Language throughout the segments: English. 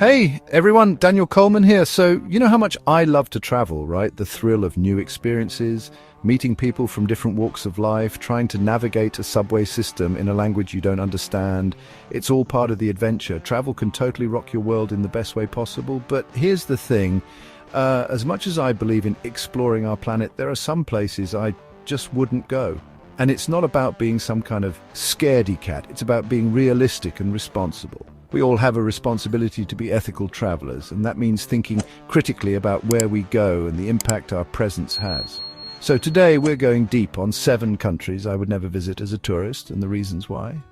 Hey everyone, Daniel Coleman here. So, you know how much I love to travel, right? The thrill of new experiences, meeting people from different walks of life, trying to navigate a subway system in a language you don't understand. It's all part of the adventure. Travel can totally rock your world in the best way possible. But here's the thing, as much as I believe in exploring our planet, there are some places I just wouldn't go. And it's not about being some kind of scaredy cat. It's about being realistic and responsible. We all have a responsibility to be ethical travelers, and that means thinking critically about where we go and the impact our presence has. So today we're going deep on 7 countries I would never visit as a tourist and the reasons why.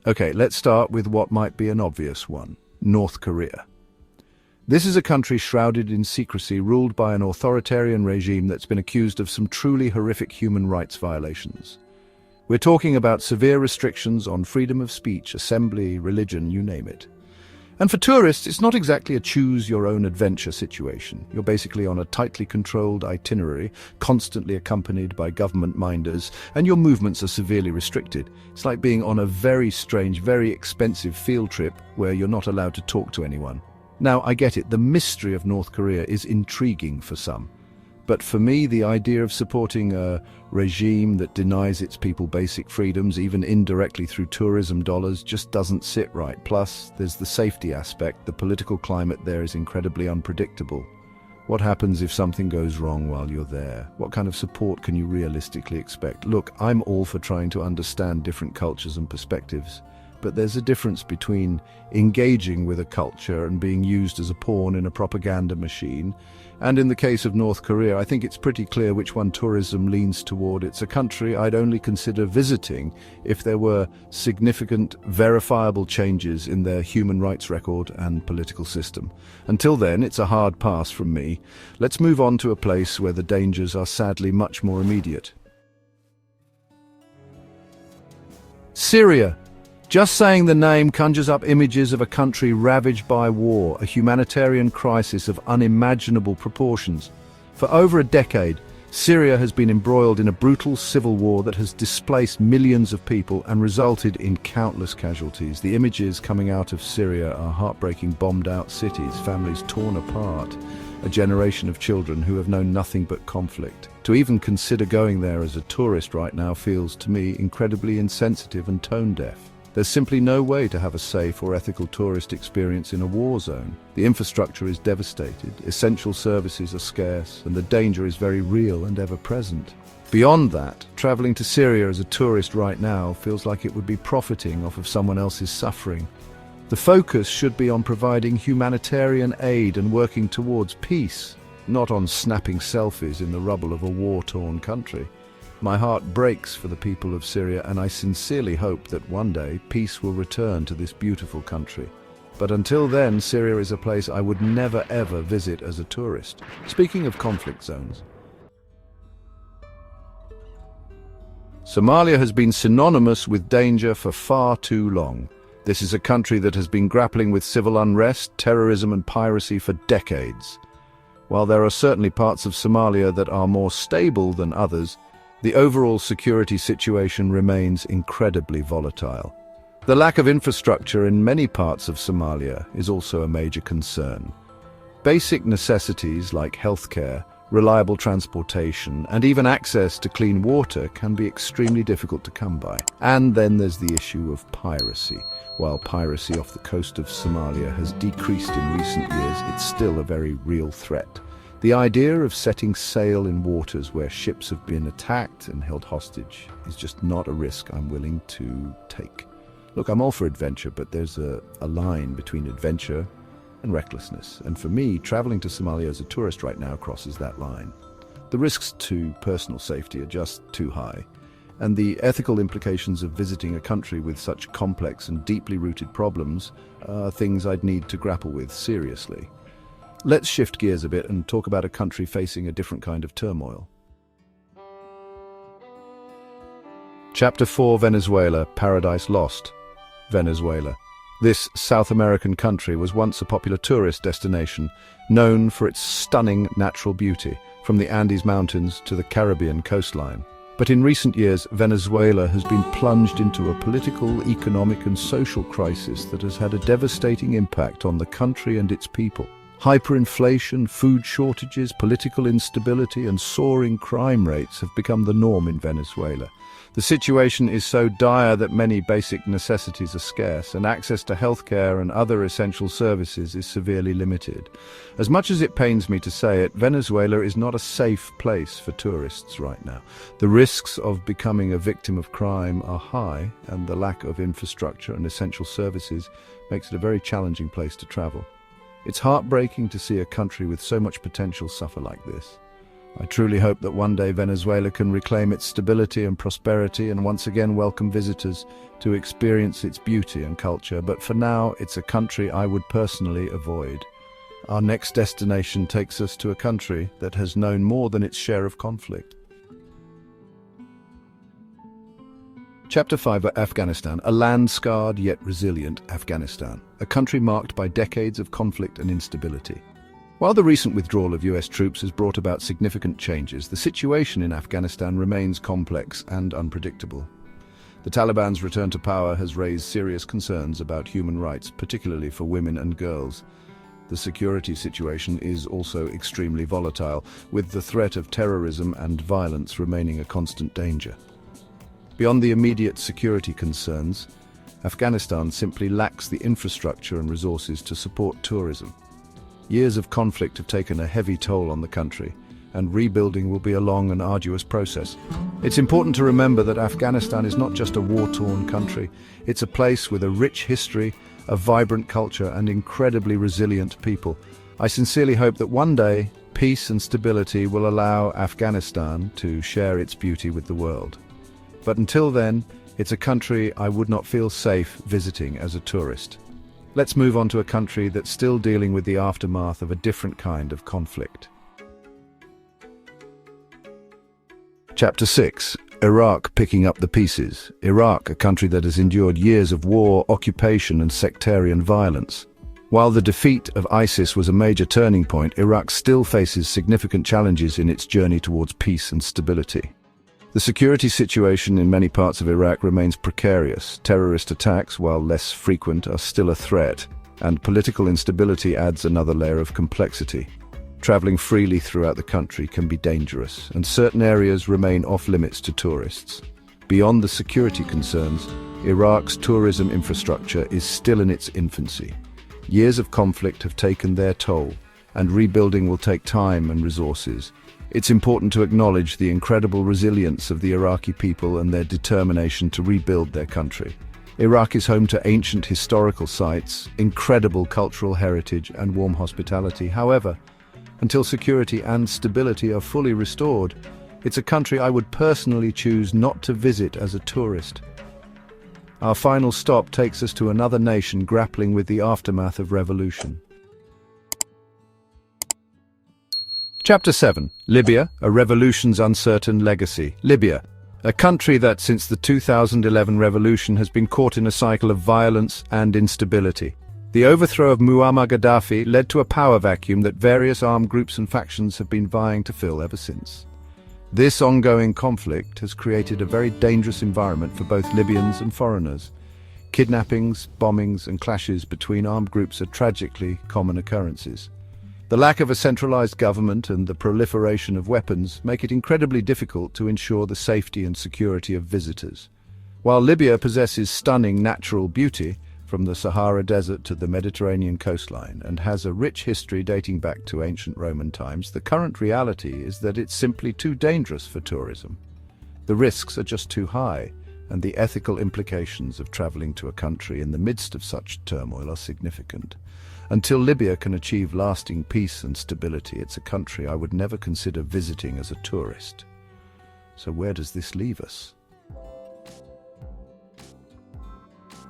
Okay, let's start with what might be an obvious one: North Korea. This is a country shrouded in secrecy, ruled by an authoritarian regime that's been accused of some truly horrific human rights violations. We're talking about severe restrictions on freedom of speech, assembly, religion, you name it. And for tourists, it's not exactly a choose-your-own-adventure situation. You're basically on a tightly controlled itinerary, constantly accompanied by government minders, and your movements are severely restricted. It's like being on a very strange, very expensive field trip where you're not allowed to talk to anyone. Now, I get it, the mystery of North Korea is intriguing for some. But for me, the idea of supporting a regime that denies its people basic freedoms, even indirectly through tourism dollars, just doesn't sit right. Plus, there's the safety aspect. The political climate there is incredibly unpredictable. What happens if something goes wrong while you're there? What kind of support can you realistically expect? Look, I'm all for trying to understand different cultures and perspectives, but there's a difference between engaging with a culture and being used as a pawn in a propaganda machine. And in the case of North Korea, I think it's pretty clear which one tourism leans toward. It's a country I'd only consider visiting if there were significant, verifiable changes in their human rights record and political system. Until then, it's a hard pass from me. Let's move on to a place where the dangers are sadly much more immediate. Syria. Just saying the name conjures up images of a country ravaged by war, a humanitarian crisis of unimaginable proportions. For over a decade, Syria has been embroiled in a brutal civil war that has displaced millions of people and resulted in countless casualties. The images coming out of Syria are heartbreaking: bombed-out cities, families torn apart, a generation of children who have known nothing but conflict. To even consider going there as a tourist right now feels, to me, incredibly insensitive and tone-deaf. There's simply no way to have a safe or ethical tourist experience in a war zone. The infrastructure is devastated, essential services are scarce, and the danger is very real and ever-present. Beyond that, traveling to Syria as a tourist right now feels like it would be profiting off of someone else's suffering. The focus should be on providing humanitarian aid and working towards peace, not on snapping selfies in the rubble of a war-torn country. My heart breaks for the people of Syria, and I sincerely hope that one day peace will return to this beautiful country. But until then, Syria is a place I would never ever visit as a tourist. Speaking of conflict zones, Somalia has been synonymous with danger for far too long. This is a country that has been grappling with civil unrest, terrorism and piracy for decades. While there are certainly parts of Somalia that are more stable than others, the overall security situation remains incredibly volatile. The lack of infrastructure in many parts of Somalia is also a major concern. Basic necessities like healthcare, reliable transportation, and even access to clean water can be extremely difficult to come by. And then there's the issue of piracy. While piracy off the coast of Somalia has decreased in recent years, it's still a very real threat. The idea of setting sail in waters where ships have been attacked and held hostage is just not a risk I'm willing to take. Look, I'm all for adventure, but there's a line between adventure and recklessness. And for me, traveling to Somalia as a tourist right now crosses that line. The risks to personal safety are just too high, and the ethical implications of visiting a country with such complex and deeply rooted problems are things I'd need to grapple with seriously. Let's shift gears a bit and talk about a country facing a different kind of turmoil. Chapter 4: Venezuela, Paradise Lost. Venezuela. This South American country was once a popular tourist destination, known for its stunning natural beauty, from the Andes Mountains to the Caribbean coastline. But in recent years, Venezuela has been plunged into a political, economic and social crisis that has had a devastating impact on the country and its people. Hyperinflation, food shortages, political instability and soaring crime rates have become the norm in Venezuela. The situation is so dire that many basic necessities are scarce, and access to healthcare and other essential services is severely limited. As much as it pains me to say it, Venezuela is not a safe place for tourists right now. The risks of becoming a victim of crime are high, and the lack of infrastructure and essential services makes it a very challenging place to travel. It's heartbreaking to see a country with so much potential suffer like this. I truly hope that one day Venezuela can reclaim its stability and prosperity and once again welcome visitors to experience its beauty and culture, but for now it's a country I would personally avoid. Our next destination takes us to a country that has known more than its share of conflict. Chapter 5 of Afghanistan, a land-scarred yet resilient Afghanistan, a country marked by decades of conflict and instability. While the recent withdrawal of US troops has brought about significant changes, the situation in Afghanistan remains complex and unpredictable. The Taliban's return to power has raised serious concerns about human rights, particularly for women and girls. The security situation is also extremely volatile, with the threat of terrorism and violence remaining a constant danger. Beyond the immediate security concerns, Afghanistan simply lacks the infrastructure and resources to support tourism. Years of conflict have taken a heavy toll on the country, and rebuilding will be a long and arduous process. It's important to remember that Afghanistan is not just a war-torn country. It's a place with a rich history, a vibrant culture, and incredibly resilient people. I sincerely hope that one day, peace and stability will allow Afghanistan to share its beauty with the world. But until then, it's a country I would not feel safe visiting as a tourist. Let's move on to a country that's still dealing with the aftermath of a different kind of conflict. Chapter 6. Iraq picking up the pieces. Iraq, a country that has endured years of war, occupation and sectarian violence. While the defeat of ISIS was a major turning point, Iraq still faces significant challenges in its journey towards peace and stability. The security situation in many parts of Iraq remains precarious. Terrorist attacks, while less frequent, are still a threat, and political instability adds another layer of complexity. Traveling freely throughout the country can be dangerous, and certain areas remain off-limits to tourists. Beyond the security concerns, Iraq's tourism infrastructure is still in its infancy. Years of conflict have taken their toll, and rebuilding will take time and resources. It's important to acknowledge the incredible resilience of the Iraqi people and their determination to rebuild their country. Iraq is home to ancient historical sites, incredible cultural heritage, and warm hospitality. However, until security and stability are fully restored, it's a country I would personally choose not to visit as a tourist. Our final stop takes us to another nation grappling with the aftermath of revolution. Chapter 7. Libya, a revolution's uncertain legacy. Libya, a country that since the 2011 revolution has been caught in a cycle of violence and instability. The overthrow of Muammar Gaddafi led to a power vacuum that various armed groups and factions have been vying to fill ever since. This ongoing conflict has created a very dangerous environment for both Libyans and foreigners. Kidnappings, bombings and clashes between armed groups are tragically common occurrences. The lack of a centralized government and the proliferation of weapons make it incredibly difficult to ensure the safety and security of visitors. While Libya possesses stunning natural beauty, from the Sahara Desert to the Mediterranean coastline, and has a rich history dating back to ancient Roman times, the current reality is that it's simply too dangerous for tourism. The risks are just too high, and the ethical implications of traveling to a country in the midst of such turmoil are significant. Until Libya can achieve lasting peace and stability, it's a country I would never consider visiting as a tourist. So where does this leave us?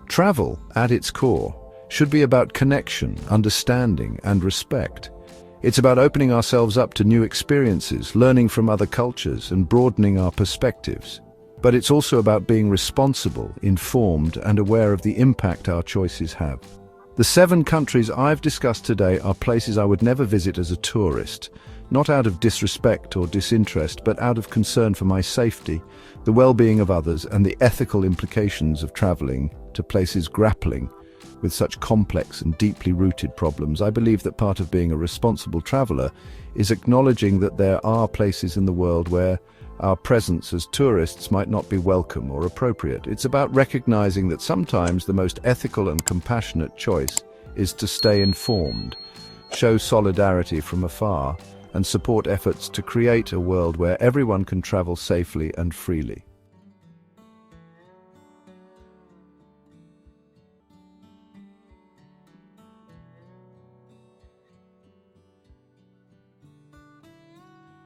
Travel, at its core, should be about connection, understanding, and respect. It's about opening ourselves up to new experiences, learning from other cultures, and broadening our perspectives. But it's also about being responsible, informed, and aware of the impact our choices have. The 7 countries I've discussed today are places I would never visit as a tourist, not out of disrespect or disinterest, but out of concern for my safety, the well-being of others, and the ethical implications of traveling to places grappling with such complex and deeply rooted problems. I believe that part of being a responsible traveler is acknowledging that there are places in the world where our presence as tourists might not be welcome or appropriate. It's about recognizing that sometimes the most ethical and compassionate choice is to stay informed, show solidarity from afar, and support efforts to create a world where everyone can travel safely and freely.